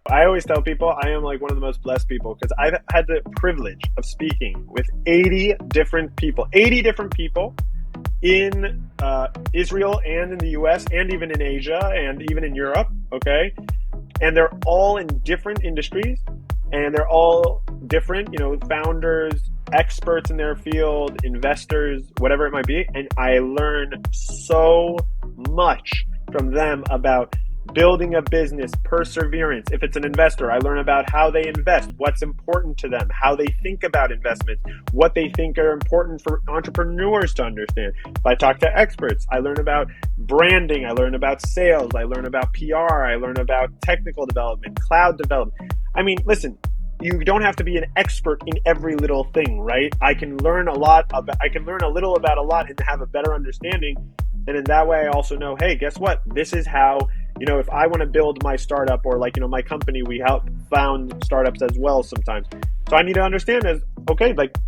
I always tell people I am like one of the most blessed people because I've had the privilege of speaking with 80 different people in Israel and in the US and even in Asia and even in Europe, okay? And they're all in different industries and they're all different, founders, experts in their field, investors, whatever it might be. And I learn so much from them about building a business, perseverance. If it's an investor, I learn about how they invest, what's important to them, how they think about investments, what they think are important for entrepreneurs to understand. If I talk to experts, I learn about branding, I learn about sales, I learn about PR, I learn about technical development, cloud development. I mean, listen, you don't have to be an expert in every little thing, right? I can learn a little about a lot and have a better understanding. And in that way, I also know, hey, guess what? This is how, if I want to build my startup or my company, we help found startups as well sometimes. So I need to understand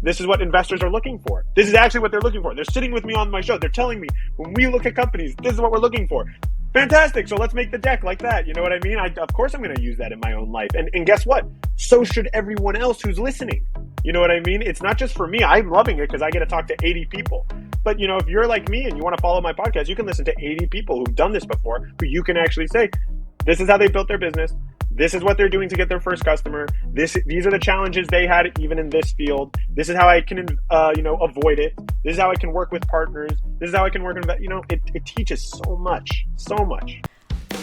this is what investors are looking for. This is actually what they're looking for. They're sitting with me on my show. They're telling me when we look at companies, this is what we're looking for. Fantastic. So let's make the deck like that. You know what I mean? Of course, I'm going to use that in my own life. And guess what? So should everyone else who's listening. You know what I mean? It's not just for me. I'm loving it because I get to talk to 80 people. But, if you're like me and you want to follow my podcast, you can listen to 80 people who've done this before, who you can actually say, this is how they built their business. This is what they're doing to get their first customer. These are the challenges they had even in this field. This is how I can, avoid it. This is how I can work with partners. This is how I can work. It teaches so much, so much.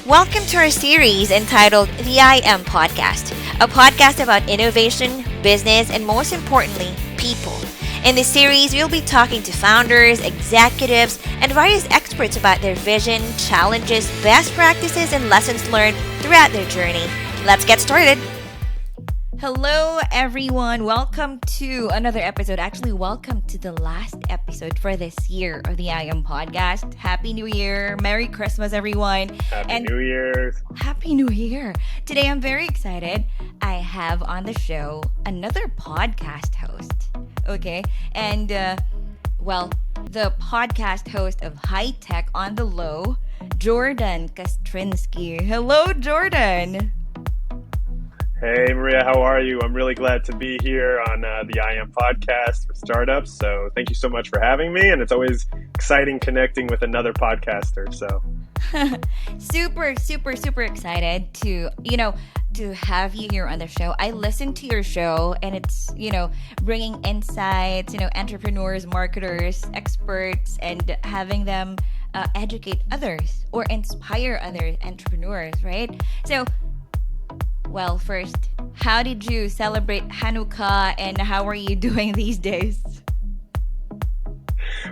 Welcome to our series entitled the IAM Podcast, a podcast about innovation, business, and most importantly, people. In this series, we'll be talking to founders, executives, and various experts about their vision, challenges, best practices, and lessons learned throughout their journey. Let's get started. Hello, everyone. Welcome to another episode. Actually, welcome to the last episode for this year of the IAM Podcast. Happy New Year. Merry Christmas, everyone. Happy New Year. Happy New Year. Today, I'm very excited. I have on the show another podcast host. Okay. And, the podcast host of High Tech on the Low, JORDAN Kastrinsky. Hello, Jordan. Hey, Maria, how are you? I'm really glad to be here on the IAM podcast for startups. So thank you so much for having me. And it's always exciting connecting with another podcaster. So super excited to have you here on the show. I listened to your show and it's, bringing insights, entrepreneurs, marketers, experts, and having them educate others or inspire other entrepreneurs, right? So, well, first, how did you celebrate Hanukkah and how are you doing these days?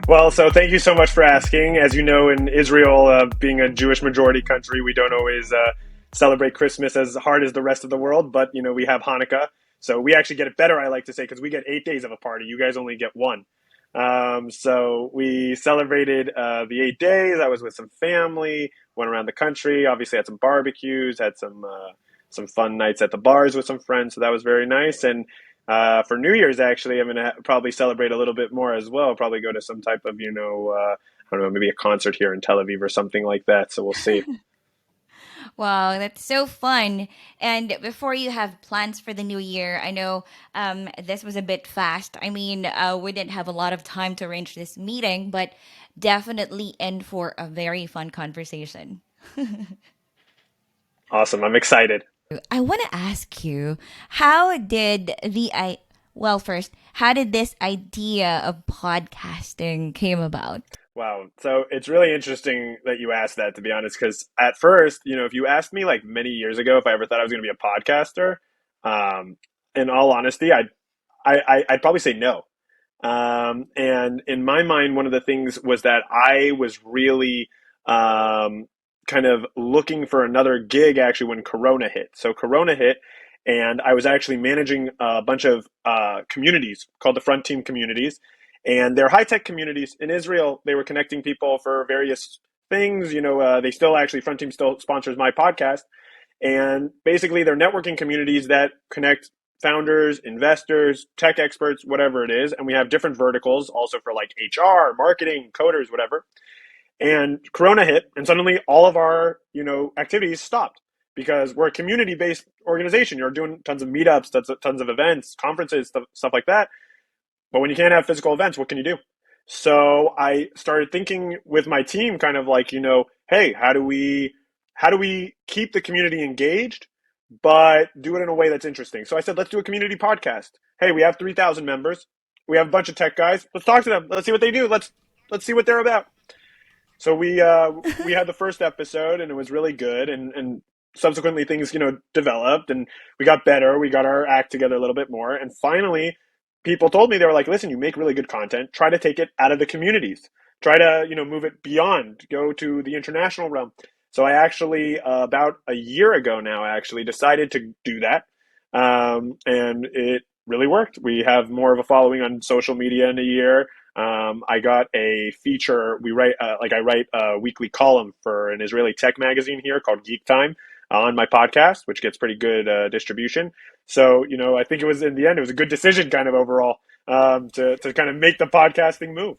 Well, so thank you so much for asking. As you know, in Israel, being a Jewish majority country, we don't always celebrate Christmas as hard as the rest of the world, but, we have Hanukkah. So we actually get it better, I like to say, because we get 8 days of a party. You guys only get one. So we celebrated the 8 days. I was with some family, went around the country, obviously had some barbecues, had some fun nights at the bars with some friends. So that was very nice. And for New Year's, actually, I'm going to probably celebrate a little bit more as well. Probably go to some type of, I don't know, maybe a concert here in Tel Aviv or something like that. So we'll see. Wow, that's so fun. And before you have plans for the new year, I know this was a bit fast. I mean, we didn't have a lot of time to arrange this meeting, but definitely in for a very fun conversation. Awesome. I'm excited. I want to ask you, how did how did this idea of podcasting came about? Wow. So it's really interesting that you asked that, to be honest, because at first, if you asked me like many years ago if I ever thought I was going to be a podcaster, in all honesty, I'd probably say no. And in my mind, one of the things was that I was really kind of looking for another gig actually when Corona hit. So Corona hit, and I was actually managing a bunch of communities called the Front Team communities. And they're high-tech communities. In Israel, they were connecting people for various things. They still actually, Front Team still sponsors my podcast. And basically, they're networking communities that connect founders, investors, tech experts, whatever it is. And we have different verticals also for like HR, marketing, coders, whatever. And Corona hit, and suddenly all of our, activities stopped. because we're a community-based organization. You're doing tons of meetups, tons of events, conferences, stuff like that. But when you can't have physical events, what can you do? So I started thinking with my team, kind of like, hey, how do we keep the community engaged, but do it in a way that's interesting? So I said, let's do a community podcast. Hey, we have 3,000 members. We have a bunch of tech guys. Let's talk to them. Let's see what they do. Let's see what they're about. So we had the first episode, and it was really good, and subsequently things developed, and we got better. We got our act together a little bit more, and finally, people told me, they were like, "Listen, you make really good content. Try to take it out of the communities. Try to move it beyond. Go to the international realm." So I actually about a year ago now, I actually decided to do that, and it really worked. We have more of a following on social media in a year. I got a feature. I write a weekly column for an Israeli tech magazine here called Geek Time on my podcast, which gets pretty good distribution. So, I think it was, in the end, it was a good decision kind of overall, to kind of make the podcasting move.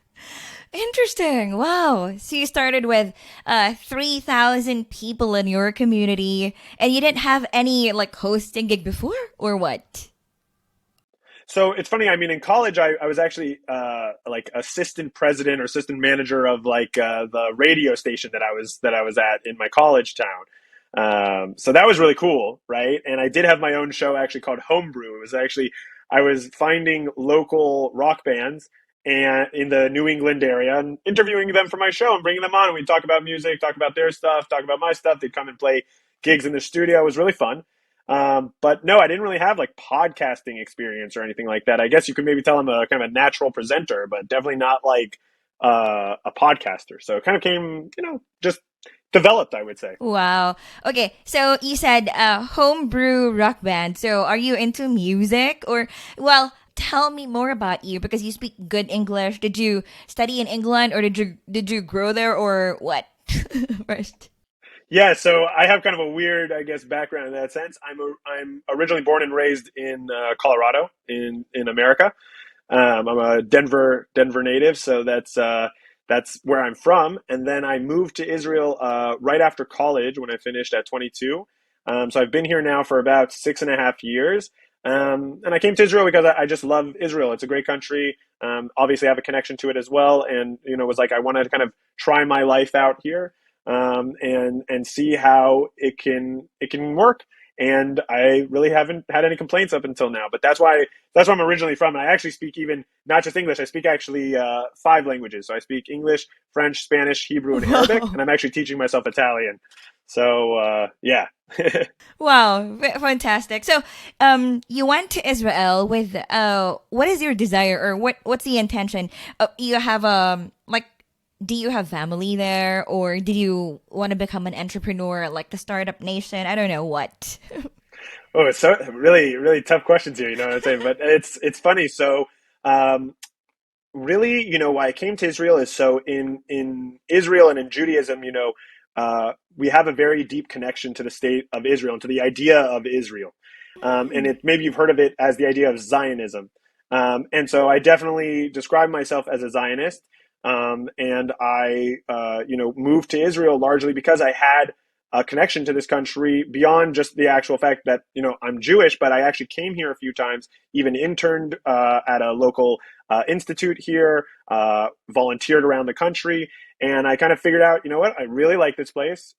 Interesting. Wow. So you started with 3,000 people in your community, and you didn't have any like hosting gig before, or what? So it's funny. I mean, in college, I was actually like assistant president or assistant manager of like the radio station that I was at in my college town. So that was really cool, right? And I did have my own show actually called Homebrew. It was actually, I was finding local rock bands and in the New England area and interviewing them for my show and bringing them on. And we'd talk about music, talk about their stuff, talk about my stuff. They'd come and play gigs in the studio. It was really fun. But no, I didn't really have like podcasting experience or anything like that. I guess you could maybe tell I'm a kind of a natural presenter, but definitely not like a podcaster. So it kind of came, just developed, I would say. Wow. Okay, so you said homebrew rock band. So are you into music, or well, tell me more about you because you speak good English. Did you study in England, or did you grow there, or what? First. Yeah, so I have kind of a weird, I guess, background in that sense. I'm originally born and raised in Colorado, in America. I'm a Denver native, so that's where I'm from. And then I moved to Israel right after college when I finished at 22. So I've been here now for about 6.5 years. And I came to Israel because I just love Israel. It's a great country. Obviously, I have a connection to it as well. And it was like I wanted to kind of try my life out here, and see how it can work. And I really haven't had any complaints up until now. But that's where I'm originally from. And I actually speak even not just English. I speak actually 5 languages. So I speak English, French, Spanish, Hebrew, and Arabic. Wow. And I'm actually teaching myself Italian. So yeah. Wow, fantastic. So, you went to Israel with what is your desire, or what's the intention? You have like, do you have family there, or did you want to become an entrepreneur, like the startup nation? I don't know what. Oh, it's so really, really tough questions here. You know what I'm saying? But it's funny. So um, really, why I came to Israel is, so in Israel and in Judaism, we have a very deep connection to the state of Israel and to the idea of Israel. And maybe you've heard of it as the idea of Zionism. And so I definitely describe myself as a Zionist. And I, moved to Israel largely because I had a connection to this country beyond just the actual fact that, I'm Jewish, but I actually came here a few times, even interned at a local institute here, volunteered around the country. And I kind of figured out, what, I really like this place.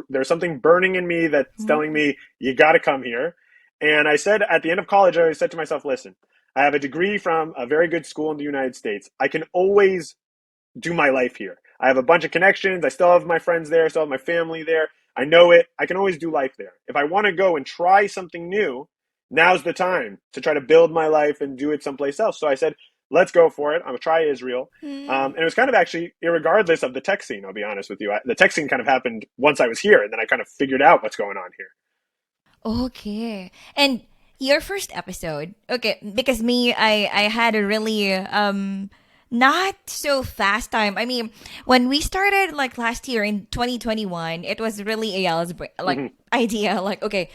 There's something burning in me that's telling me you got to come here. And I said at the end of college, I said to myself, listen, I have a degree from a very good school in the United States. I can always do my life here. I have a bunch of connections. I still have my friends there. I still have my family there. I know it. I can always do life there. If I want to go and try something new, now's the time to try to build my life and do it someplace else. So I said, let's go for it. I'm going to try Israel. And it was kind of actually irregardless of the tech scene, I'll be honest with you. The tech scene kind of happened once I was here, and then I kind of figured out what's going on here. Okay. And your first episode, okay, because me, I had a really not so fast time. I mean, when we started like last year in 2021, it was really Ayala's like idea. Like, okay,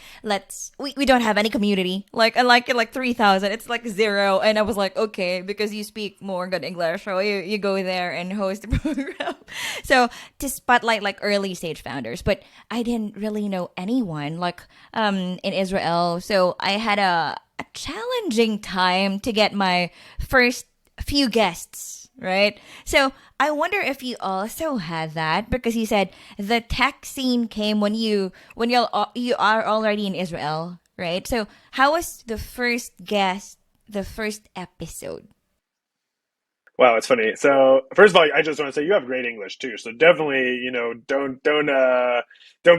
we don't have any community. Like, I like it like 3,000. It's like zero. And I was like, okay, because you speak more good English, so you go there and host the program. So to spotlight like early stage founders, but I didn't really know anyone like in Israel. So I had a challenging time to get my first few guests, right? So I wonder if you also had that because you said the tech scene came you are already in Israel, right? So how was the first guest, the first episode? Wow, it's funny. So first of all, I just want to say you have great English too. So definitely, don't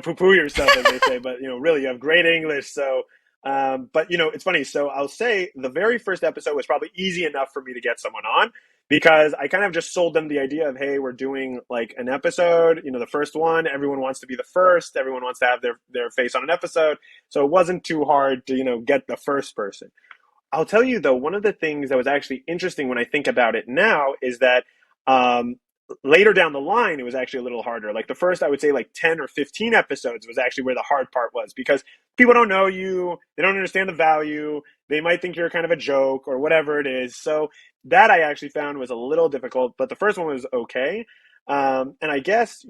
poo poo yourself as they say. But really, you have great English. So, but it's funny. So I'll say the very first episode was probably easy enough for me to get someone on because I kind of just sold them the idea of, hey, we're doing like an episode. The first one, everyone wants to be the first. Everyone wants to have their face on an episode. So it wasn't too hard to get the first person. I'll tell you though, one of the things that was actually interesting when I think about it now is that um, later down the line, it was actually a little harder. Like the first, I would say like 10 or 15 episodes was actually where the hard part was because people don't know you, they don't understand the value, they might think you're kind of a joke or whatever it is. So that I actually found was a little difficult, but the first one was okay. And I guess,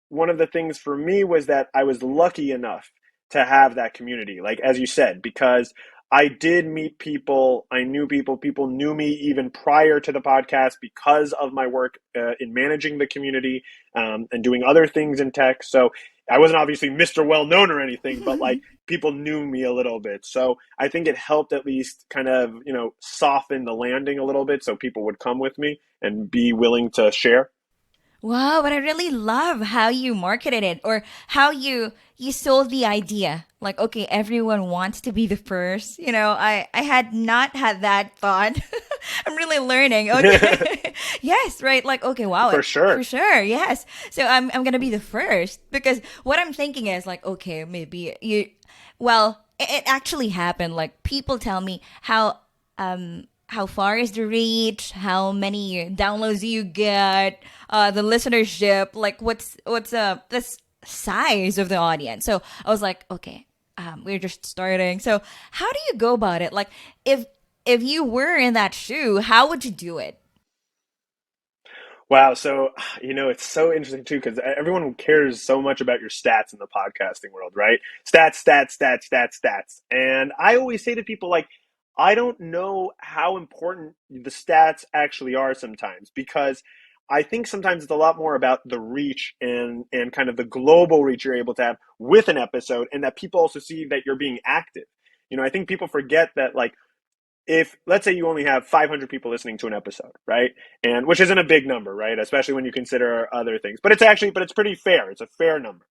one of the things for me was that I was lucky enough to have that community, like as you said, because I did meet people. I knew people. People knew me even prior to the podcast because of my work in managing the community and doing other things in tech. So I wasn't obviously Mr. Well Known or anything, but like people knew me a little bit. So I think it helped at least kind of, soften the landing a little bit so people would come with me and be willing to share. Wow, but I really love how you marketed it or how you sold the idea. Like, okay, everyone wants to be the first. I had not had that thought. I'm really learning. Okay. Yes, right. Like, okay, wow. For sure. For sure. Yes. So I'm going to be the first because what I'm thinking is like, okay, maybe well, it actually happened. Like people tell me how far is the reach, how many downloads you get, the listenership, like what's the size of the audience. So I was like, okay, we're just starting. So how do you go about it? Like if you were in that shoe, how would you do it? Wow. So, it's so interesting too, because everyone cares so much about your stats in the podcasting world, right? Stats, stats, stats, stats, stats. And I always say to people, like, I don't know how important the stats actually are sometimes because I think sometimes it's a lot more about the reach and kind of the global reach you're able to have with an episode and that people also see that you're being active. I think people forget that, like, if let's say you only have 500 people listening to an episode, right? And which isn't a big number, right? Especially when you consider other things. But it's pretty fair. It's a fair number.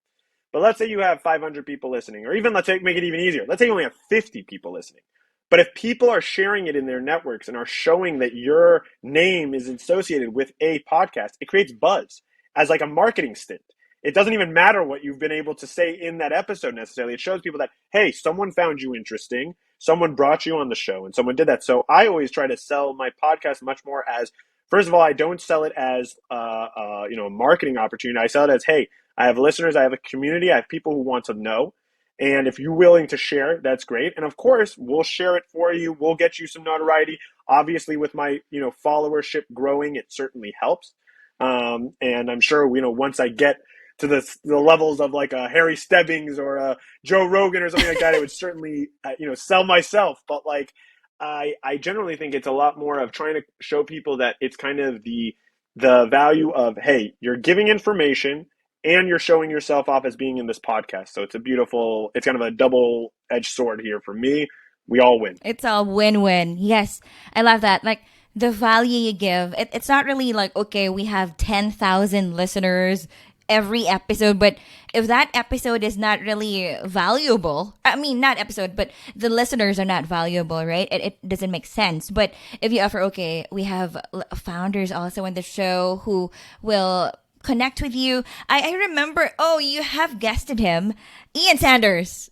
But let's say you have 500 people listening, or even let's say make it even easier. Let's say you only have 50 people listening. But if people are sharing it in their networks and are showing that your name is associated with a podcast, it creates buzz as like a marketing stint. It doesn't even matter what you've been able to say in that episode necessarily. It shows people that, hey, someone found you interesting, someone brought you on the show, and someone did that. So I always try to sell my podcast much more as, first of all, I don't sell it as a marketing opportunity. I sell it as, hey, I have listeners, I have a community, I have people who want to know. And if you're willing to share, that's great. And of course, we'll share it for you. We'll get you some notoriety. Obviously, with my followership growing, it certainly helps. And I'm sure once I get to the levels of like a Harry Stebbings or a Joe Rogan or something like that, it would certainly sell myself. But like I generally think it's a lot more of trying to show people that it's kind of the value of, hey, you're giving information and you're showing yourself off as being in this podcast. So it's kind of a double-edged sword here for me. We all win. It's a win-win. Yes, I love that. Like the value you give, it's not really like, okay, we have 10,000 listeners every episode, but if that episode is not really valuable, I mean, not episode, but the listeners are not valuable, right? It doesn't make sense. But if you offer, okay, we have founders also in the show who will connect with you. I remember, you have guested him, Ian Sanders,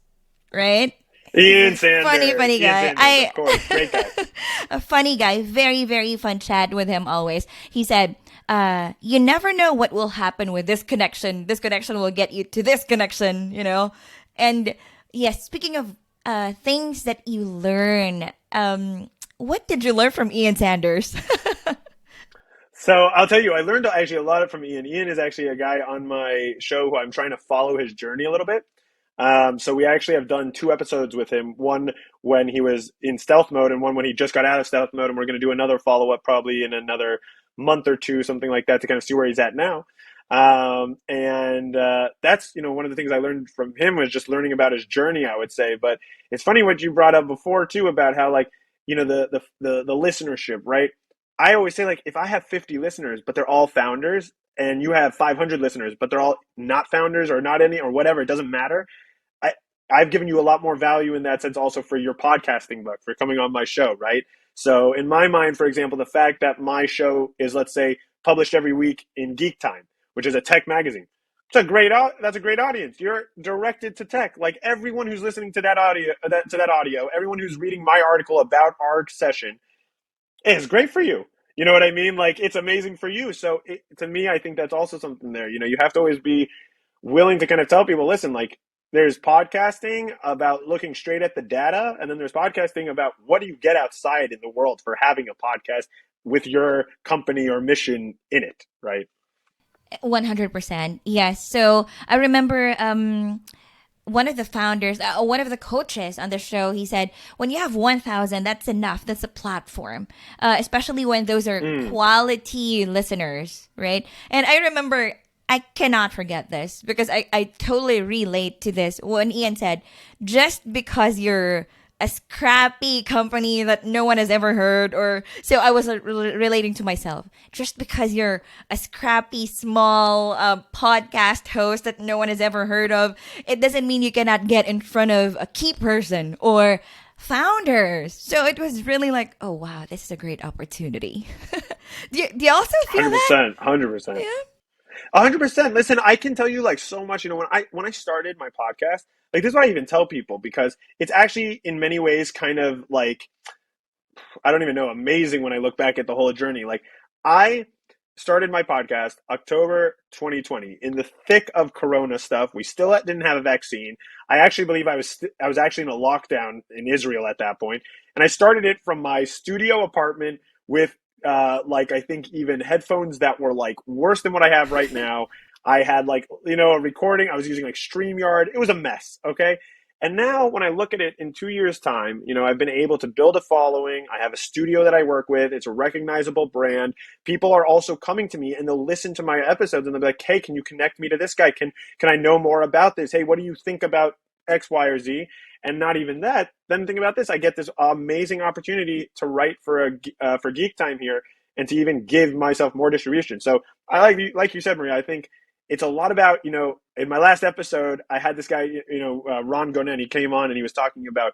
right? Ian Funny Sanders. Ian guy. Sanders, of course. Great guy. A funny guy. Very, very fun chat with him always. He said, you never know what will happen with this connection. This connection will get you to this connection, you know? And yes, speaking of things that you learn, what did you learn from Ian Sanders? So I'll tell you, I learned actually a lot from Ian. Ian is actually a guy on my show who I'm trying to follow his journey a little bit. So we actually have done two episodes with him, one when he was in stealth mode and one when he just got out of stealth mode. And we're going to do another follow up probably in another month or two, something like that, to kind of see where he's at now. And that's, one of the things I learned from him was just learning about his journey, I would say. But it's funny what you brought up before too about how like, the listenership, right? I always say like if I have 50 listeners, but they're all founders, and you have 500 listeners, but they're all not founders or not any or whatever, it doesn't matter. I, I've given you a lot more value in that sense also for your podcasting book, for coming on my show, right? So in my mind, for example, the fact that my show is, let's say, published every week in Geek Time, which is a tech magazine. That's a great audience. You're directed to tech. Like everyone who's listening to that audio, everyone who's reading my article about our session, it's great for you. You know what I mean? Like it's amazing for you. So to me, I think that's also something there. You have to always be willing to kind of tell people, listen, like there's podcasting about looking straight at the data, and then there's podcasting about what do you get outside in the world for having a podcast with your company or mission in it, right? 100%. Yes. So I remember one of the founders, one of the coaches on the show, he said, when you have 1,000, that's enough. That's a platform, especially when those are quality listeners, right? And I remember, I cannot forget this because I totally relate to this when Ian said, just because you're a scrappy company that no one has ever heard, or so I was relating to myself. Just because you're a scrappy small podcast host that no one has ever heard of, it doesn't mean you cannot get in front of a key person or founders. So it was really like, oh wow, this is a great opportunity. Do you also feel 100%, that? 100%. Yeah. 100%. Listen, I can tell you like so much. When I started my podcast, like this is what I even tell people because it's actually in many ways kind of like I don't even know, amazing when I look back at the whole journey. Like I started my podcast October 2020 in the thick of Corona stuff. We still didn't have a vaccine. I actually believe I was actually in a lockdown in Israel at that point, and I started it from my studio apartment with like I think even headphones that were like worse than what I have right now. I had like a recording. I was using like StreamYard. It was a mess. Okay. And now when I look at it in 2 years' time, I've been able to build a following. I have a studio that I work with. It's a recognizable brand. People are also coming to me and they'll listen to my episodes and they'll be like, hey, can you connect me to this guy? Can I know more about this? Hey, what do you think about X, Y, or Z? And not even that, then think about this. I get this amazing opportunity to write for for Geek Time here and to even give myself more distribution. So I like you said, Maria, I think it's a lot about, in my last episode, I had this guy, Ron Gonen, he came on and he was talking about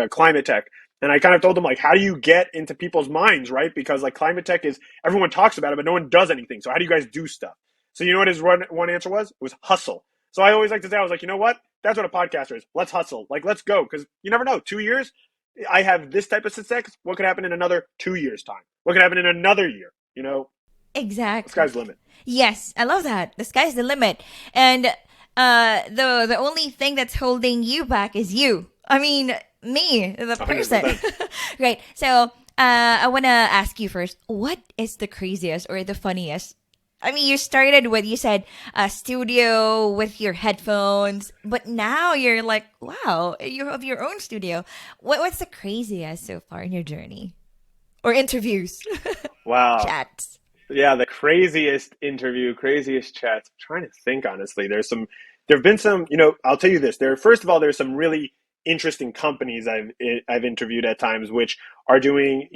climate tech. And I kind of told him, like, how do you get into people's minds, right? Because, like, climate tech is, everyone talks about it, but no one does anything. So how do you guys do stuff? So you know what his one answer was? It was hustle. So I always like to say, I was like, you know what? That's what a podcaster is. Let's hustle. Like, let's go. Because you never know. 2 years, I have this type of success. What could happen in another 2 years' time? What could happen in another year? The Exactly. sky's the limit. Yes, I love that. The sky's the limit. And the only thing that's holding you back is you. I mean, me, the person. 100%. Right. So I want to ask you first, what is the craziest or the funniest? I mean, you started with, you said, a studio with your headphones, but now you're like, wow, you have your own studio. What's the craziest so far in your journey? Or interviews? Wow. Chats. Yeah, the craziest interview, craziest chats. I'm trying to think honestly. There've been some, I'll tell you this. First of all, there's some really interesting companies I've interviewed at times, which are doing,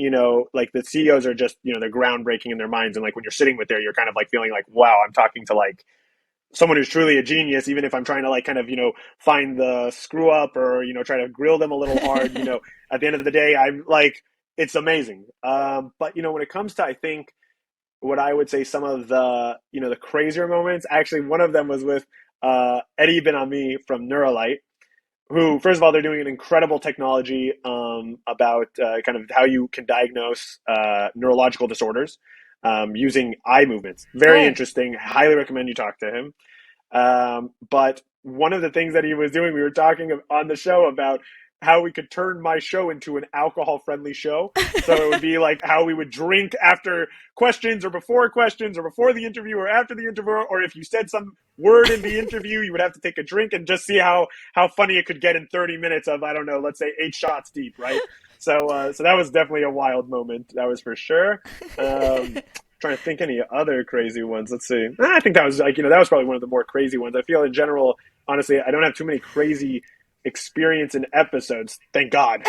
like the CEOs are just, they're groundbreaking in their minds. And like when you're sitting with there, you're kind of like feeling like, wow, I'm talking to like someone who's truly a genius, even if I'm trying to like kind of, find the screw up or, try to grill them a little hard, at the end of the day, I'm like, it's amazing. But, when it comes to, I think, what I would say some of the the crazier moments. Actually, one of them was with Eddie Ben Ami from Neuralite, who, first of all, they're doing an incredible technology about kind of how you can diagnose neurological disorders using eye movements. Very Oh. interesting. Highly recommend you talk to him. But one of the things that he was doing, we were talking on the show about how we could turn my show into an alcohol-friendly show. So it would be like how we would drink after questions or before the interview or after the interview, or if you said some word in the interview, you would have to take a drink and just see how funny it could get in 30 minutes of, I don't know, let's say 8 shots deep, right? So that was definitely a wild moment. That was for sure. Trying to think any other crazy ones. Let's see. I think that was like, that was probably one of the more crazy ones. I feel in general, honestly, I don't have too many crazy experience in episodes. Thank God.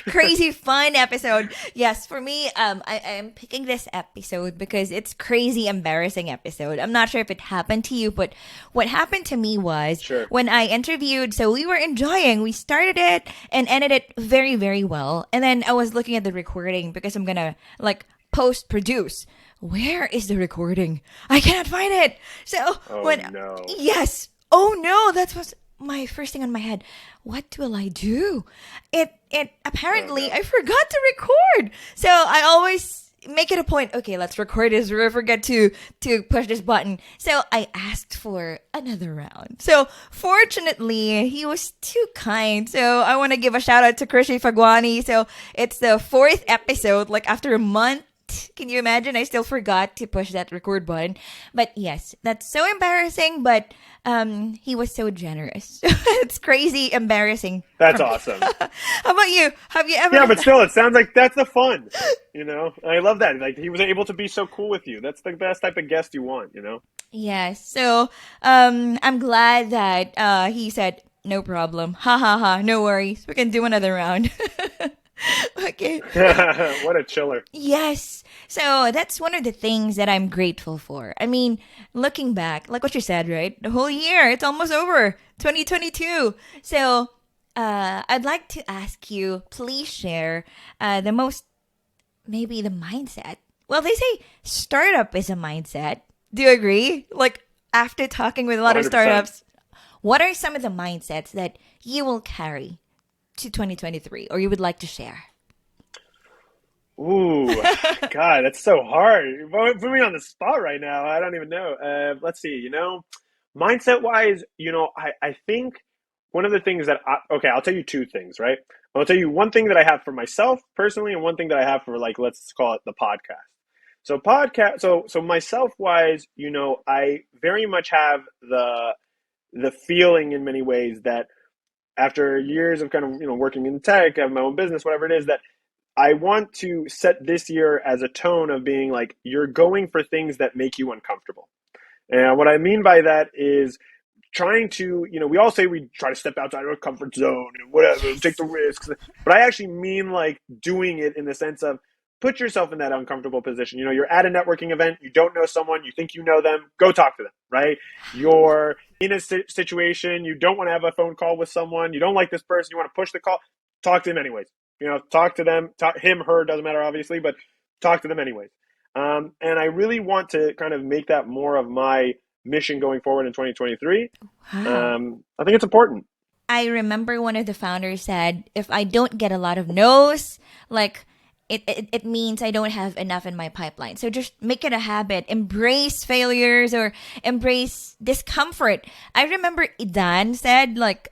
Crazy fun episode. Yes, for me, I am picking this episode because it's crazy embarrassing episode. I'm not sure if it happened to you, but what happened to me was Sure. when I interviewed, so we were enjoying, we started it and ended it very, very well. And then I was looking at the recording because I'm gonna like post produce. Where is the recording? I cannot find it. So Oh, no. yes. Oh no, that's what's my first thing on my head. What will I do? It apparently Oh, no. I forgot to record. So I always make it a point, okay, let's record this or forget to push this button. So I asked for another round. So fortunately, he was too kind. So I want to give a shout out to Krishy Fagwani. So it's the 4th episode, like after a month. Can you imagine? I still forgot to push that record button. But yes, that's so embarrassing, but he was so generous. It's crazy embarrassing. That's awesome. How about you? Have you ever... Yeah, but still, it sounds like that's the fun. I love that. Like, he was able to be so cool with you. That's the best type of guest you want, Yes. So I'm glad that he said, no problem. Ha ha ha. No worries. We can do another round. Okay. What a chiller. Yes. So that's one of the things that I'm grateful for. I mean, looking back, like what you said, right? The whole year, it's almost over. 2022. So I'd like to ask you, please share maybe the mindset. Well, they say startup is a mindset. Do you agree? Like after talking with a lot of 100%. startups, what are some of the mindsets that you will carry to 2023 or you would like to share? Ooh, God, that's so hard. You put me on the spot right now. I don't even know. Let's see, mindset wise, I think one of the things that I'll tell you 2 things, right? I'll tell you one thing that I have for myself personally and one thing that I have for, like, let's call it the podcast. So myself wise, I very much have the feeling in many ways that after years of kind of, working in tech, have my own business, whatever it is, that I want to set this year as a tone of being like, you're going for things that make you uncomfortable. And what I mean by that is trying to, we all say we try to step outside our comfort zone and whatever, take the risks. But I actually mean like doing it in the sense of put yourself in that uncomfortable position. You're at a networking event, you don't know someone, you think you know them, go talk to them, right? You're in a situation, you don't want to have a phone call with someone, you don't like this person, you want to push the call, talk to them anyways. Talk to them, him, her, doesn't matter obviously, but talk to them anyways. And I really want to kind of make that more of my mission going forward in 2023. Wow. I think it's important. I remember one of the founders said, if I don't get a lot of no's, like it means I don't have enough in my pipeline. So just make it a habit. Embrace failures or embrace discomfort. I remember Idan said, like,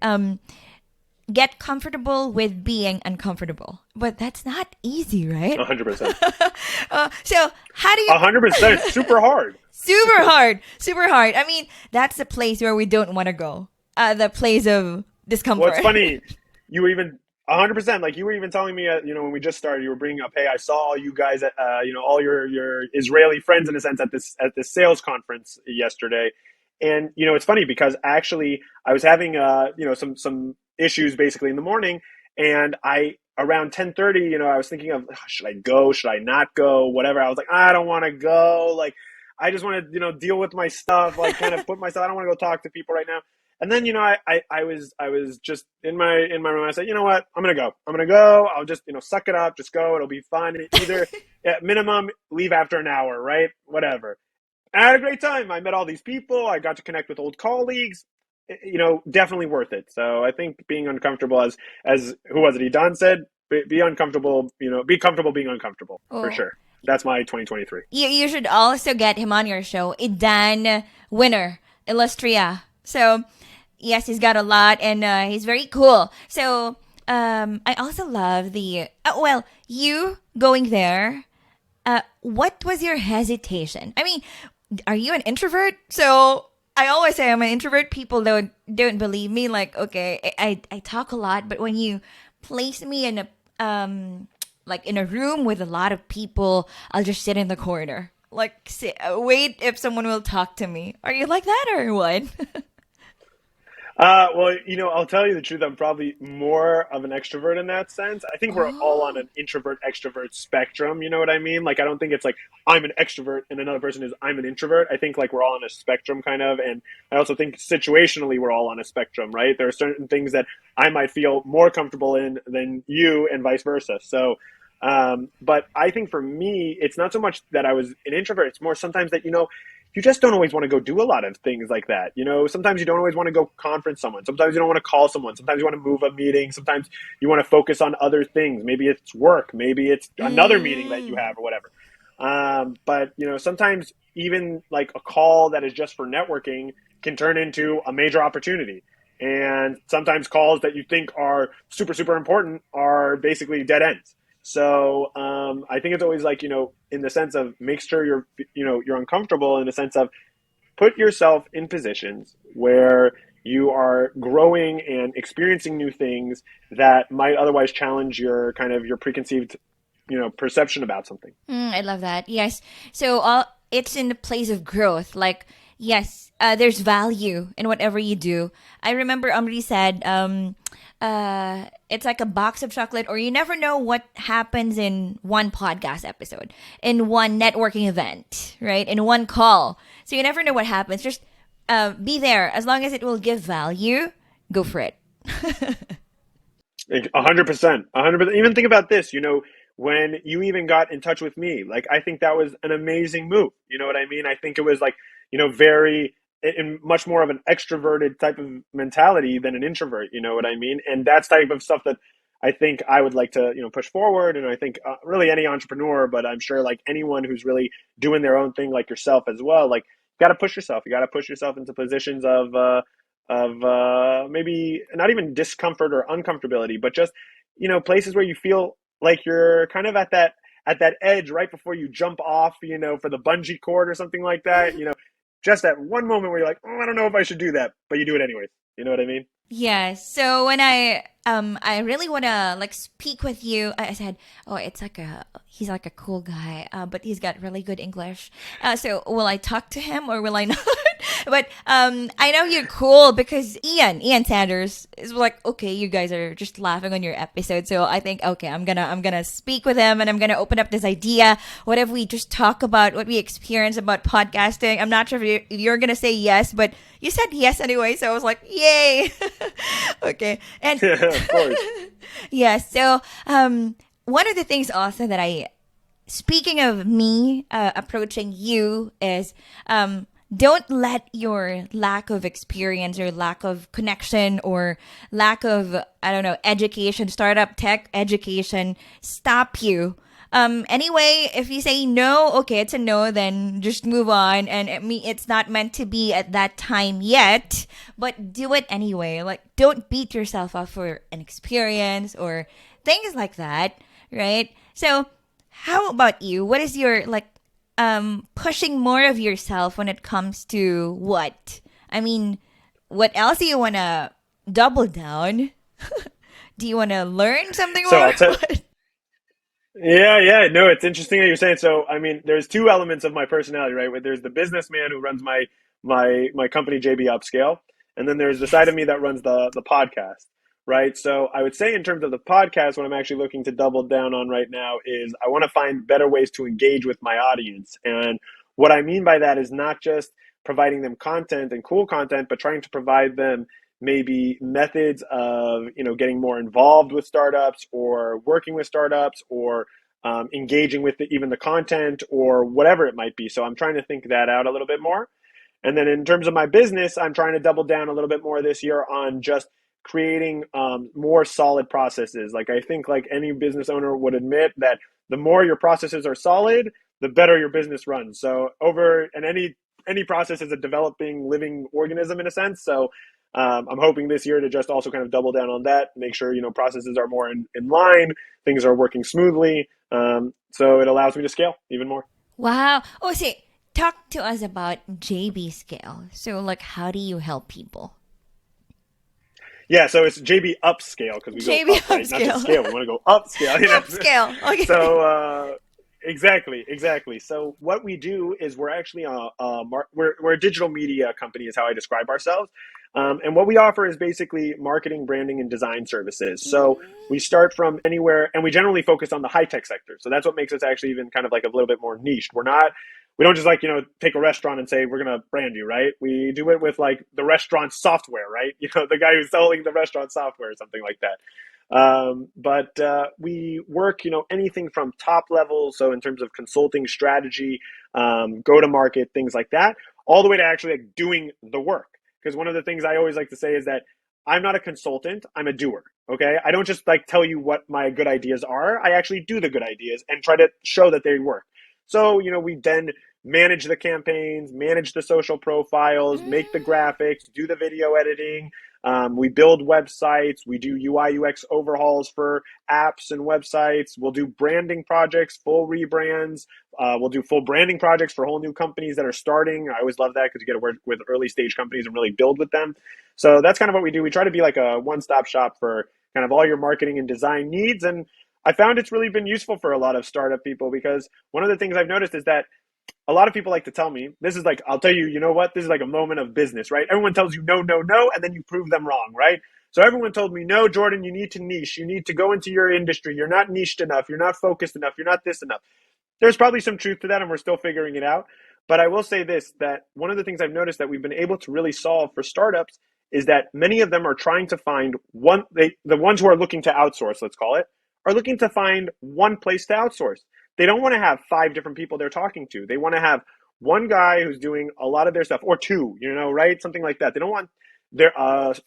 get comfortable with being uncomfortable. But that's not easy, right? 100%. So how do you... 100%. Super hard. Super hard. Super hard. I mean, that's the place where we don't want to go. The place of discomfort. Well, it's funny. You were even 100%. Like you were even telling me, when we just started, you were bringing up, hey, I saw all you guys at, all your Israeli friends in a sense at this sales conference yesterday. And, it's funny because actually I was having, some issues basically in the morning, and around 10:30, I was thinking of, should I go? Should I not go? Whatever. I was like, I don't want to go. Like, I just want to, deal with my stuff, like kind of put myself, I don't want to go talk to people right now. And then, I was just in my room. I said, you know what? I'm going to go. I'll just, suck it up, just go. It'll be fine. Either at minimum, leave after an hour, right? Whatever. I had a great time. I met all these people. I got to connect with old colleagues. definitely worth it. So I think being uncomfortable, as who was it? Don said, be uncomfortable. Be comfortable being uncomfortable for Oh, sure. That's my 2023. you should also get him on your show. Dan Winner, Illustria. So, yes, he's got a lot and he's very cool. So, I also love you going there. What was your hesitation? I mean, are you an introvert? So I always say I'm an introvert. People don't believe me. Like, okay, I talk a lot, but when you place me in a like in a room with a lot of people, I'll just sit in the corner. Like, wait if someone will talk to me. Are you like that or what? Well, I'll tell you the truth. I'm probably more of an extrovert in that sense. I think we're all on Oh. an introvert extrovert spectrum. You know what I mean? Like, I don't think it's like I'm an extrovert and another person is I'm an introvert. I think like we're all on a spectrum kind of. And I also think situationally we're all on a spectrum, right? There are certain things that I might feel more comfortable in than you and vice versa. So, but I think for me, it's not so much that I was an introvert. It's more sometimes that, you just don't always want to go do a lot of things like that. Sometimes you don't always want to go conference someone. Sometimes you don't want to call someone. Sometimes you want to move a meeting. Sometimes you want to focus on other things. Maybe it's work. Maybe it's another meeting that you Mm. have or whatever. But sometimes even like a call that is just for networking can turn into a major opportunity. And sometimes calls that you think are super, super important are basically dead ends. So I think it's always like, in the sense of make sure you're uncomfortable in the sense of put yourself in positions where you are growing and experiencing new things that might otherwise challenge your kind of your preconceived, perception about something. I love that. Yes. So it's in the place of growth. Like, yes, there's value in whatever you do. I remember Omri said, it's like a box of chocolate, or you never know what happens in one podcast episode, in one networking event, right? In one call. So you never know what happens. Just be there. As long as it will give value, go for it. 100%, 100%. Even think about this, when you even got in touch with me, like, I think that was an amazing move. You know what I mean? I think it was like, very, in much more of an extroverted type of mentality than an introvert. You know what I mean? And that's type of stuff that I think I would like to, push forward. And I think really any entrepreneur, but I'm sure like anyone who's really doing their own thing, like yourself as well, like, you got to push yourself. You got to push yourself into positions of maybe not even discomfort or uncomfortability, but just places where you feel like you're kind of at that edge right before you jump off, for the bungee cord or something like that. Just that one moment where you're like, oh, I don't know if I should do that, but you do it anyways. You know what I mean? Yes. So when I really wanna like speak with you, I said, oh, it's like he's like a cool guy, but he's got really good English. So will I talk to him or will I not? But I know you're cool because Ian Sanders is like, okay, you guys are just laughing on your episode, so I think okay, I'm gonna speak with him and I'm gonna open up this idea. What if we just talk about what we experience about podcasting? I'm not sure if you're gonna say yes, but you said yes anyway, so I was like, yay. Okay. And Of course. yeah, so one of the things also that speaking of me approaching you is don't let your lack of experience or lack of connection or lack of, I don't know, education, startup tech education stop you. Anyway, if you say no, okay, it's a no, then just move on. And it's not meant to be at that time yet, but do it anyway. Like, don't beat yourself up for an experience or things like that, right? So, how about you? What is your, like, pushing more of yourself when it comes to what? I mean, what else do you want to double down? Do you want to learn something So more? I'll tell. What? Yeah, yeah. No, it's interesting that you're saying. So, I mean, there's two elements of my personality, right? There's the businessman who runs my company JB Upscale, and then there's the side of Yes. me that runs the podcast, right? So, I would say in terms of the podcast, what I'm actually looking to double down on right now is I want to find better ways to engage with my audience, and what I mean by that is not just providing them content and cool content, but trying to provide them maybe methods of getting more involved with startups or working with startups or engaging with even the content or whatever it might be. So I'm trying to think that out a little bit more. And then in terms of my business, I'm trying to double down a little bit more this year on just creating more solid processes. Like I think like any business owner would admit that the more your processes are solid, the better your business runs. So any process is a developing living organism in a sense. So I'm hoping this year to just also kind of double down on that, make sure, processes are more in line, things are working smoothly. So it allows me to scale even more. Wow. Oh, see, talk to us about JB Scale. So, like, how do you help people? Yeah, so it's JB upscale because we go JB up, right? Not just upscale. scale. We want to go upscale. Upscale. Okay. So exactly. So what we do is we're actually we're a digital media company is how I describe ourselves. And what we offer is basically marketing, branding, and design services. So we start from anywhere, and we generally focus on the high tech sector. So that's what makes us actually even kind of like a little bit more niche. We don't just like, take a restaurant and say, we're going to brand you, right? We do it with like the restaurant software, right? The guy who's selling the restaurant software or something like that. But we work, anything from top level. So in terms of consulting strategy, go to market, things like that, all the way to actually like doing the work. Because one of the things I always like to say is that I'm not a consultant, I'm a doer. Okay. I don't just like tell you what my good ideas are. I actually do the good ideas and try to show that they work. So, we then manage the campaigns, manage the social profiles, make the graphics, do the video editing. We build websites. We do UI UX overhauls for apps and websites. We'll do branding projects, full rebrands. We'll do full branding projects for whole new companies that are starting. I always love that because you get to work with early stage companies and really build with them. So that's kind of what we do. We try to be like a one-stop shop for kind of all your marketing and design needs. And I found it's really been useful for a lot of startup people because one of the things I've noticed is that a lot of people like to tell me, this is like, I'll tell you, you know what? This is like a moment of business, right? Everyone tells you no, no, no, and then you prove them wrong, right? So everyone told me, no, Jordan, you need to niche. You need to go into your industry. You're not niched enough. You're not focused enough. You're not this enough. There's probably some truth to that, and we're still figuring it out. But I will say this, that one of the things I've noticed that we've been able to really solve for startups is that many of them are trying to find the ones who are looking to outsource, let's call it, are looking to find one place to outsource. They don't want to have 5 different people they're talking to. They want to have one guy who's doing a lot of their stuff, or 2, right? Something like that. They don't want their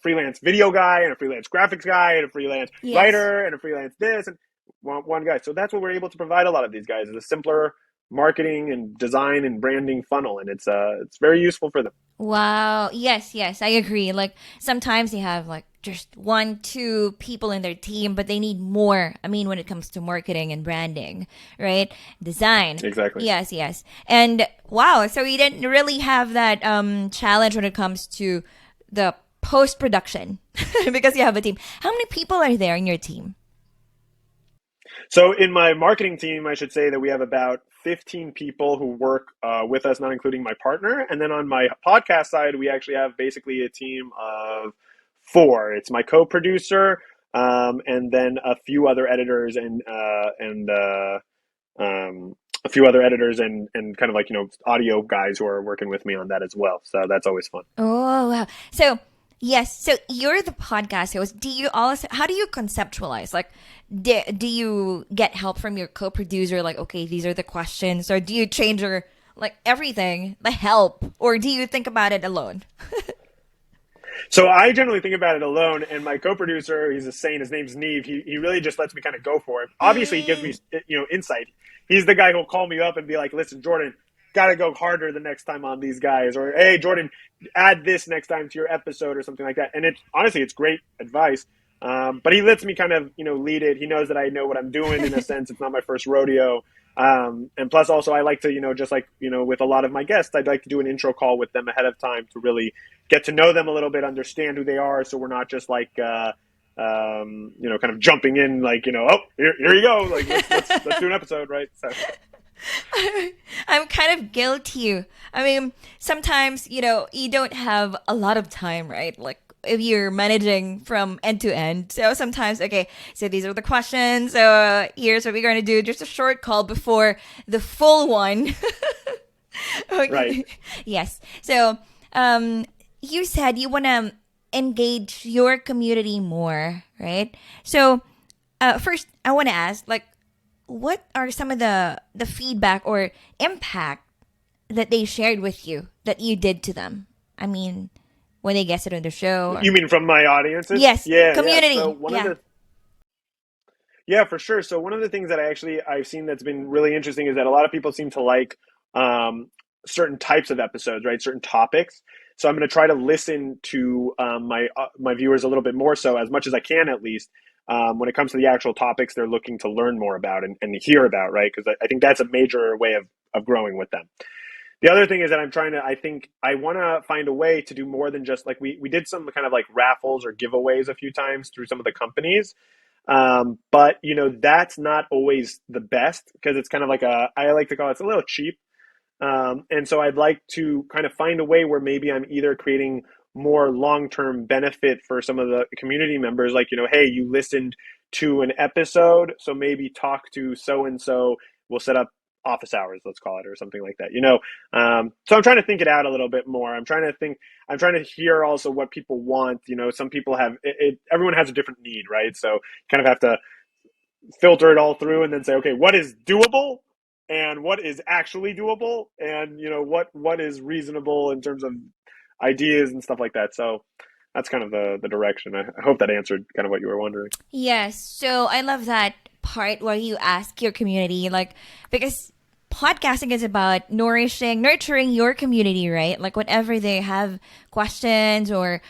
freelance video guy and a freelance graphics guy and a freelance writer and a freelance this and one guy. So that's what we're able to provide a lot of these guys is a simpler marketing and design and branding funnel, and it's very useful for them. Wow. Yes, I agree. Like sometimes they have like just 1, 2 people in their team, but they need more. I mean, when it comes to marketing and branding, right? Design. Exactly. Yes. And wow, so you didn't really have that challenge when it comes to the post production because you have a team. How many people are there in your team? So in my marketing team, I should say that we have about 15 people who work with us, not including my partner. And then on my podcast side, we actually have basically a team of 4. It's my co-producer, and then a few other editors and a few other editors and kind of like, audio guys who are working with me on that as well. So that's always fun. Oh, wow. So yes, so you're the podcast host. How do you conceptualize? Like, do you get help from your co-producer? Like, okay, these are the questions, or do you change your like everything, the help, or do you think about it alone? So I generally think about it alone, and my co-producer, he's a saint. His name's Neve. He really just lets me kind of go for it. Obviously, he gives me insight. He's the guy who'll call me up and be like, "Listen, Jordan, gotta go harder the next time on these guys," or "Hey, Jordan, add this next time to your episode," or something like that. And honestly, it's great advice. But he lets me kind of lead it. He knows that I know what I'm doing in a sense. It's not my first rodeo. And plus also I like to, just like, with a lot of my guests, I'd like to do an intro call with them ahead of time to really get to know them a little bit, understand who they are. So we're not just like, kind of jumping in like, oh, here you go. Like, let's do an episode. Right. So. I'm kind of guilty. I mean, sometimes, you don't have a lot of time, right? Like, if you're managing from end to end. So sometimes, okay, so these are the questions. So here's what we're going to do. Just a short call before the full one. Okay. Right. Yes. So you said you want to engage your community more, right? So first, I want to ask, like, what are some of the feedback or impact that they shared with you that you did to them? I mean, when they guested on the show. You mean from my audiences? Yes, Yeah. So community. Yeah. yeah, for sure. So one of the things that I've seen that's been really interesting is that a lot of people seem to like certain types of episodes, right? Certain topics. So I'm going to try to listen to my viewers a little bit more, so as much as I can, at least when it comes to the actual topics they're looking to learn more about and hear about, right? Because I think that's a major way of growing with them. The other thing is that I think I want to find a way to do more than just like we did some kind of like raffles or giveaways a few times through some of the companies. But that's not always the best because it's kind of like I like to call it's a little cheap. And so I'd like to kind of find a way where maybe I'm either creating more long-term benefit for some of the community members, like, hey, you listened to an episode, so maybe talk to so-and-so, we'll set up office hours, let's call it, or something like that, So I'm trying to think it out a little bit more. I'm trying to hear also what people want. Some people have everyone has a different need, right? So kind of have to filter it all through and then say, okay, what is doable and what is actually doable, and what is reasonable in terms of ideas and stuff like that. So that's kind of the direction. I hope that answered kind of what you were wondering. Yes. So I love that part where you ask your community, like, because podcasting is about nurturing your community, right? Like, whenever they have questions or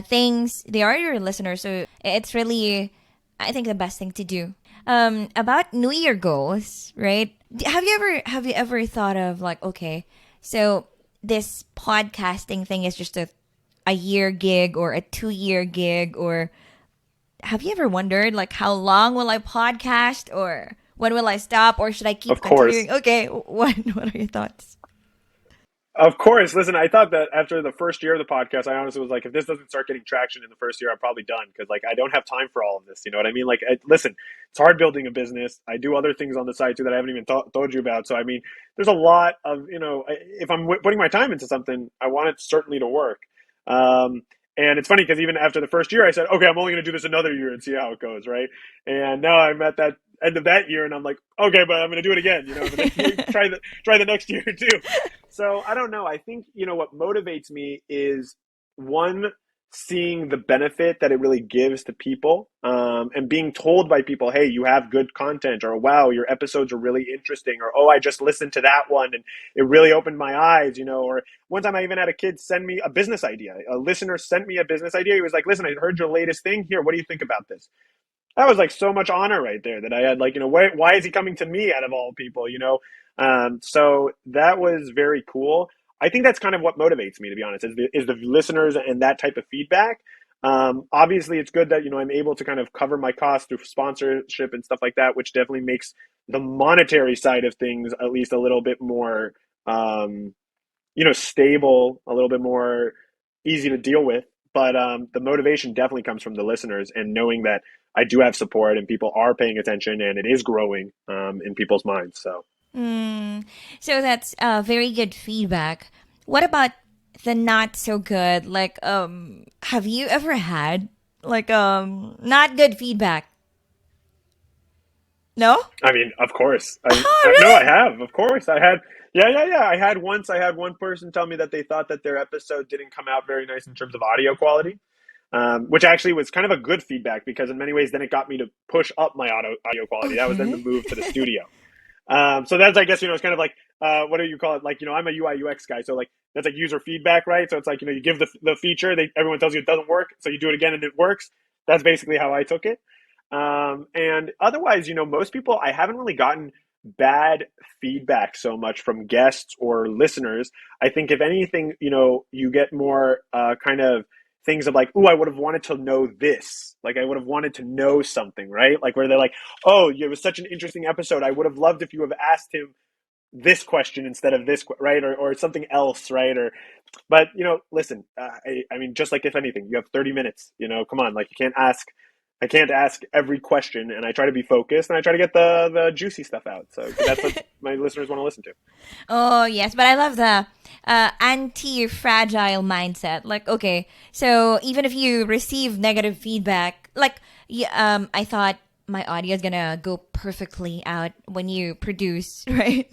things, they are your listeners. So it's really, I think, the best thing to do. About New Year goals, right? Have you ever thought of like, okay, so this podcasting thing is just a year gig or a 2-year gig, or have you ever wondered like how long will I podcast, or when will I stop, or should I keep Of course. continuing? Okay, what are your thoughts? Of course. Listen, I thought that after the first year of the podcast, I honestly was like, if this doesn't start getting traction in the first year, I'm probably done, because like I don't have time for all of this. You know what I mean? Like, listen, it's hard building a business. I do other things on the side too that I haven't even told you about. So I mean, there's a lot of if I'm putting my time into something, I want it certainly to work. And it's funny because even after the first year, I said, okay, I'm only going to do this another year and see how it goes, right? And now I'm at that end of that year, and I'm like, okay, but I'm going to do it again. Try the next year too. So I don't know. I think what motivates me is, one, seeing the benefit that it really gives to people, and being told by people, hey, you have good content, or wow, your episodes are really interesting, or oh, I just listened to that one and it really opened my eyes, or one time I even had a kid send me a business idea. A listener sent me a business idea. He was like, listen, I heard your latest thing here. What do you think about this? That was like so much honor right there, that I had like, why is he coming to me out of all people, So that was very cool. I think that's kind of what motivates me, to be honest, is the listeners and that type of feedback. Obviously it's good that, I'm able to kind of cover my costs through sponsorship and stuff like that, which definitely makes the monetary side of things at least a little bit more, stable, a little bit more easy to deal with. But the motivation definitely comes from the listeners, and knowing that I do have support and people are paying attention and it is growing in people's minds. So. So that's very good feedback. What about the not so good? Like, have you ever had like not good feedback? No? I mean, of course. Really? No, I have. Of course, I had. Yeah. I had one person tell me that they thought that their episode didn't come out very nice in terms of audio quality, which actually was kind of a good feedback, because in many ways, then it got me to push up my audio quality. That was then the move to the studio. So that's, I guess, it's kind of like, what do you call it? Like, I'm a UI UX guy. So like, that's like user feedback, right? So it's like, you give the feature, everyone tells you it doesn't work. So you do it again and it works. That's basically how I took it. And otherwise, most people, I haven't really gotten bad feedback so much from guests or listeners. I think if anything, you get more, kind of things of like, ooh, I would have wanted to know this. Like, I would have wanted to know something, right? Like, where they're like, oh, it was such an interesting episode. I would have loved if you have asked him this question instead of this, right? Or something else, right? But, listen, I mean, just like if anything, you have 30 minutes, come on, like I can't ask every question, and I try to be focused, and I try to get the juicy stuff out. So that's what my listeners want to listen to. Oh, yes. But I love the anti-fragile mindset. Like, okay, so even if you receive negative feedback, like, I thought my audio is going to go perfectly out when you produce, right?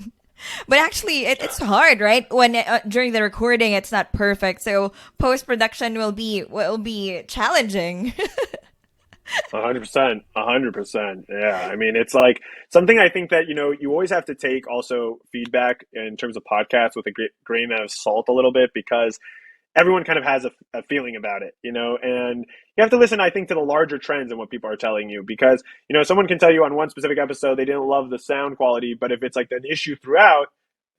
But actually, it's hard, right? When during the recording, it's not perfect, so post production will be challenging. 100%, 100%. Yeah. I mean, it's like something I think that, you always have to take also feedback in terms of podcasts with a grain of salt a little bit because everyone kind of has a feeling about it, and you have to listen, I think, to the larger trends and what people are telling you because, someone can tell you on one specific episode they didn't love the sound quality, but if it's like an issue throughout,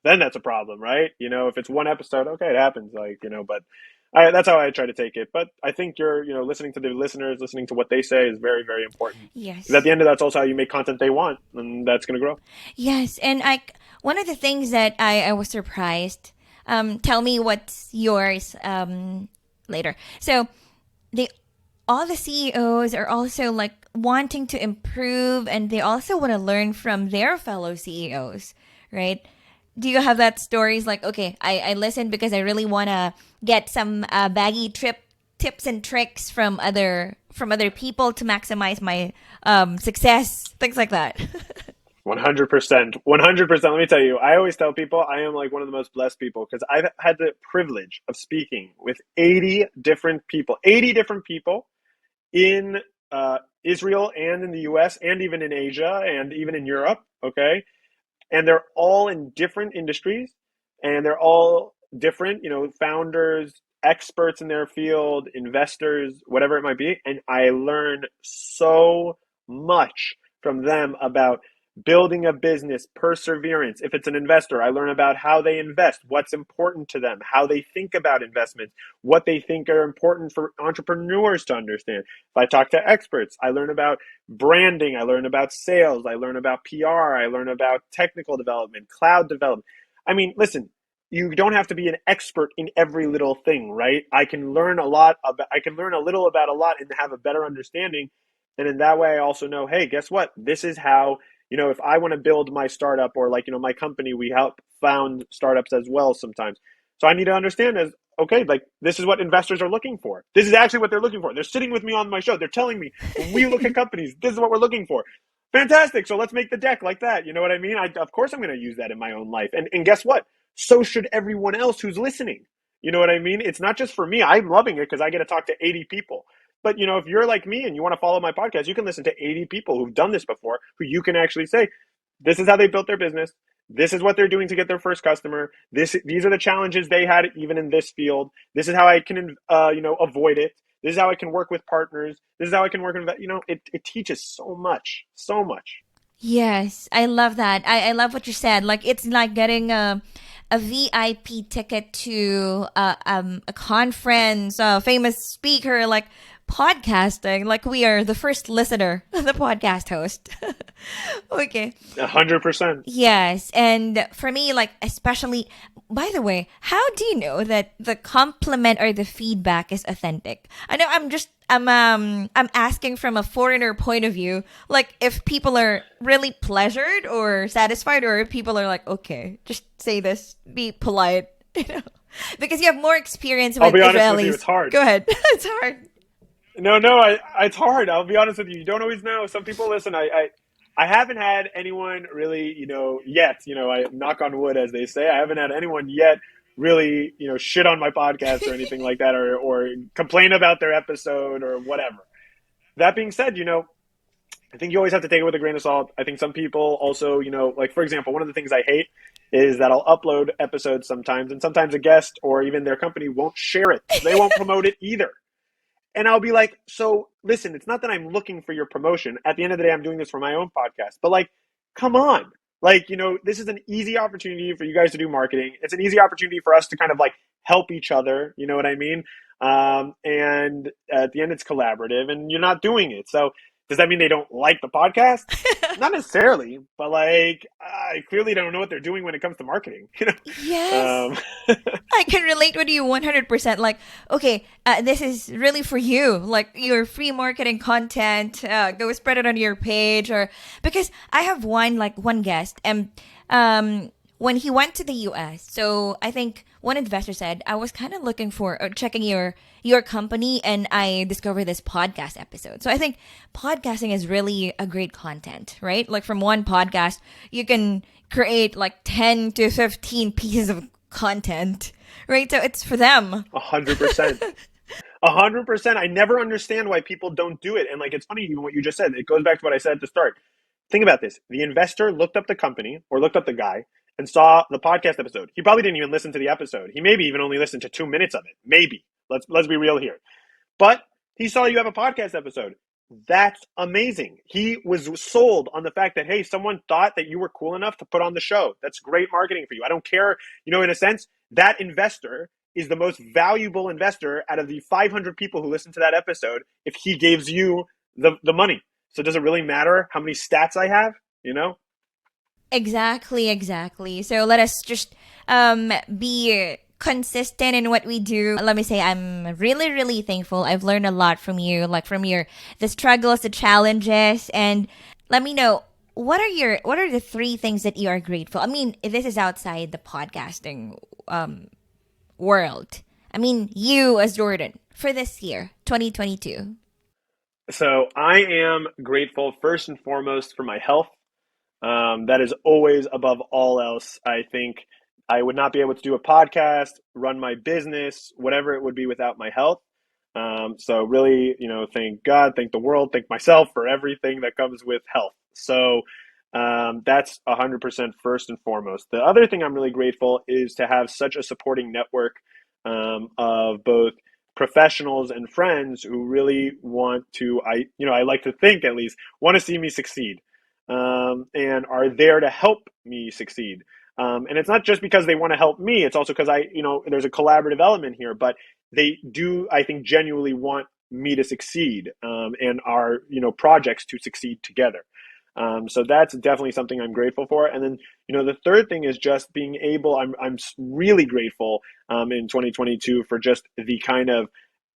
then that's a problem, right? If it's one episode, okay, it happens, but that's how I try to take it. But I think you're, listening to the listeners, listening to what they say is very, very important. Because at Yes. the end of that's also how you make content they want, and that's going to grow. Yes, and one of the things that I was surprised. Tell me what's yours later. So they all the CEOs are also like wanting to improve, and they also want to learn from their fellow CEOs, right? Do you have that stories like, okay, I listened because I really want to get some baggy trip tips and tricks from other people to maximize my success, things like that. 100%. 100%. Let me tell you, I always tell people I am like one of the most blessed people because I've had the privilege of speaking with 80 different people in Israel and in the US and even in Asia and even in Europe. Okay. And they're all in different industries and they're all different, founders, experts in their field, investors, whatever it might be. And I learn so much from them about building a business, perseverance. If it's an investor, I learn about how they invest, what's important to them, how they think about investments, what they think are important for entrepreneurs to understand. If I talk to experts, I learn about branding, I learn about sales, I learn about PR, I learn about technical development, cloud development. I mean, listen, you don't have to be an expert in every little thing, right? I can learn a little about a lot and have a better understanding. And in that way, I also know, hey, guess what? This is how, if I want to build my startup or like, my company, we help found startups as well sometimes. So I need to understand as, okay, like this is what investors are looking for. This is actually what they're looking for. They're sitting with me on my show. They're telling me when we look at companies, this is what we're looking for. Fantastic. So let's make the deck like that. You know what I mean? Of course, I'm going to use that in my own life. And guess what? So should everyone else who's listening. You know what I mean? It's not just for me. I'm loving it because I get to talk to 80 people. But if you're like me and you want to follow my podcast, you can listen to 80 people who've done this before, who you can actually say, this is how they built their business. This is what they're doing to get their first customer. These are the challenges they had even in this field. This is how I can, avoid it. This is how I can work with partners. This is how I can work. It teaches so much, so much. Yes, I love that. I love what you said. Like it's like getting a VIP ticket to a conference, a famous speaker, like podcasting. Like we are the first listener, the podcast host. Okay. 100%. Yes, and for me, like especially, by the way, how do you know that the compliment or the feedback is authentic? I know I'm asking from a foreigner point of view, like if people are really pleasured or satisfied, or if people are like, okay, just say this, be polite, because you have more experience I'll with be honest with Israelis. you, it's hard. Go ahead, it's hard. No, it's hard. I'll be honest with you. You don't always know. Some people listen. I haven't had anyone really, yet. I knock on wood, as they say. I haven't had anyone yet really, shit on my podcast or anything like that, or complain about their episode or whatever. That being said, I think you always have to take it with a grain of salt. I think some people also, like for example, one of the things I hate is that I'll upload episodes sometimes, and sometimes a guest or even their company won't share it. They won't promote it either. And I'll be like, so listen, it's not that I'm looking for your promotion. At the end of the day, I'm doing this for my own podcast. But like, come on. Like, this is an easy opportunity for you guys to do marketing. It's an easy opportunity for us to kind of like help each other. You know what I mean? And at the end, it's collaborative and you're not doing it. So does that mean they don't like the podcast? Not necessarily, but like, I clearly don't know what they're doing when it comes to marketing. Yes. Um, I can relate with you 100%. Like, okay, this is really for you. Like, your free marketing content, go spread it on your page. Or because I have one guest, and when he went to the US, so I think one investor said, I was kind of looking for or checking your company, and I discovered this podcast episode. So I think podcasting is really a great content, right? Like from one podcast, you can create like 10 to 15 pieces of content, right? So it's for them. 100%. 100%. I never understand why people don't do it. And like, it's funny, even what you just said. It goes back to what I said at the start. Think about this. The investor looked up the company or looked up the guy and saw the podcast episode. He probably didn't even listen to the episode. He maybe even only listened to 2 minutes of it. Maybe. Let's be real here. But he saw you have a podcast episode. That's amazing. He was sold on the fact that, hey, someone thought that you were cool enough to put on the show. That's great marketing for you. I don't care. In a sense, that investor is the most valuable investor out of the 500 people who listened to that episode if he gives you the money. So does it really matter how many stats I have? Exactly. So let us just be consistent in what we do. Let me say I'm really, really thankful. I've learned a lot from you, like from the struggles, the challenges, and let me know what are the three things that you are grateful. I mean, this is outside the podcasting world. I mean, you as Jordan for this year, 2022. So I am grateful first and foremost for my health. That is always above all else. I think I would not be able to do a podcast, run my business, whatever it would be without my health. So really, thank God, thank the world, thank myself for everything that comes with health. So that's 100% first and foremost. The other thing I'm really grateful is to have such a supporting network of both professionals and friends who really want to, I like to think at least, want to see me succeed. And are there to help me succeed. And it's not just because they want to help me. It's also because there's a collaborative element here, but they do, I think, genuinely want me to succeed, and our, projects to succeed together. So that's definitely something I'm grateful for. And then, the third thing is just being able, I'm really grateful, in 2022 for just the kind of,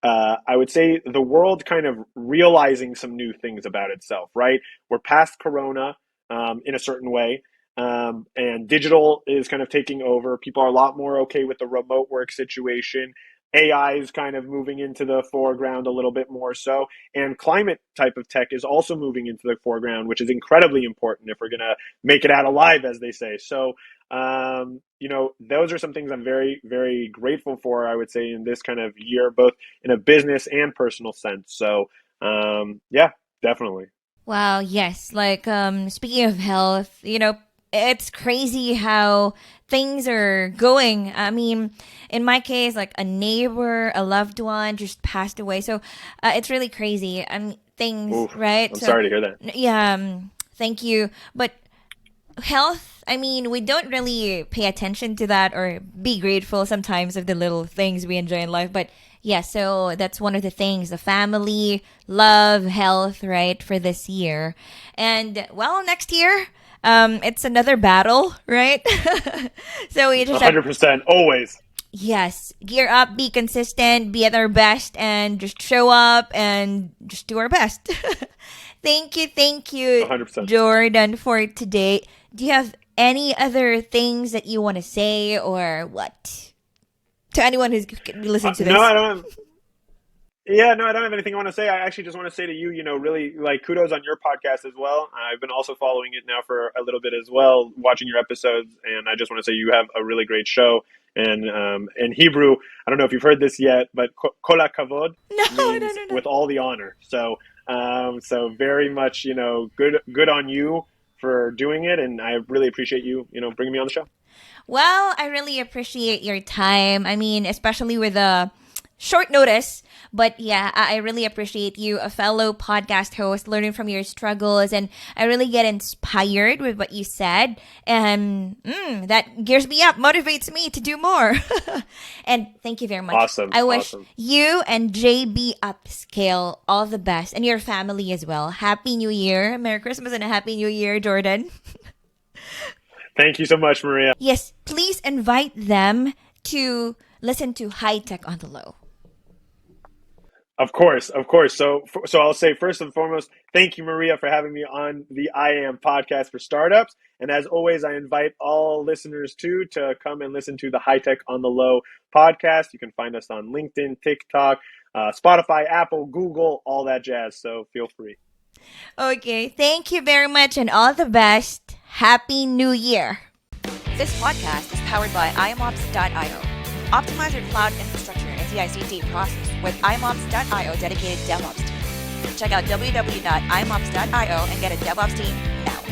I would say the world kind of realizing some new things about itself, right? We're past Corona, in a certain way. And digital is kind of taking over. People are a lot more okay with the remote work situation. AI is kind of moving into the foreground a little bit more so. And climate type of tech is also moving into the foreground, which is incredibly important if we're going to make it out alive, as they say. So, those are some things I'm very, very grateful for, I would say, in this kind of year, both in a business and personal sense. So, yeah, definitely. Wow, yes. Like speaking of health, it's crazy how things are going. I mean, in my case, like a neighbor, a loved one just passed away. So it's really crazy. Things, Oof, right? I'm So, sorry to hear that. yeah, thank you. But health, I mean, we don't really pay attention to that or be grateful sometimes of the little things we enjoy in life. But yeah, so that's one of the things, the family, love, health, right, for this year. And well, next year, it's another battle, right? So we just have, 100%, always. yes, gear up, be consistent, be at our best, and just show up and just do our best. Thank you, 100%. Jordan, for today. Do you have any other things that you want to say or what? To anyone who's listening to this. No, I don't have. Yeah, no, I don't have anything I want to say. I actually just want to say to you, really like kudos on your podcast as well. I've been also following it now for a little bit as well, watching your episodes, and I just want to say you have a really great show. And in Hebrew, I don't know if you've heard this yet, but kol hakavod means No. with all the honor. So, so very much, good on you for doing it, and I really appreciate you, bringing me on the show. Well, I really appreciate your time. I mean, especially with a short notice. But yeah, I really appreciate you, a fellow podcast host, learning from your struggles. And I really get inspired with what you said. And that gears me up, motivates me to do more. And thank you very much. Awesome. I wish awesome. you and JB Upscale all the best, and your family as well. Happy New Year. Merry Christmas and a Happy New Year, Jordan. Thank you so much, Maria. Yes, please invite them to listen to High Tech on the Low. Of course. So I'll say first and foremost, thank you, Maria, for having me on the I Am podcast for startups. And as always, I invite all listeners to come and listen to the High Tech on the Low podcast. You can find us on LinkedIn, TikTok, Spotify, Apple, Google, all that jazz. So feel free. Okay, thank you very much and all the best. Happy New Year! This podcast is powered by IAMOps.io. Optimize your cloud infrastructure and CI/CD process with IAMOps.io dedicated DevOps team. Check out www.iamops.io and get a DevOps team now.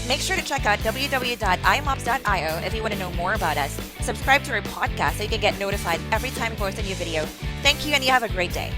Make sure to check out www.iamops.io if you want to know more about us. Subscribe to our podcast so you can get notified every time we post a new video. Thank you, and you have a great day.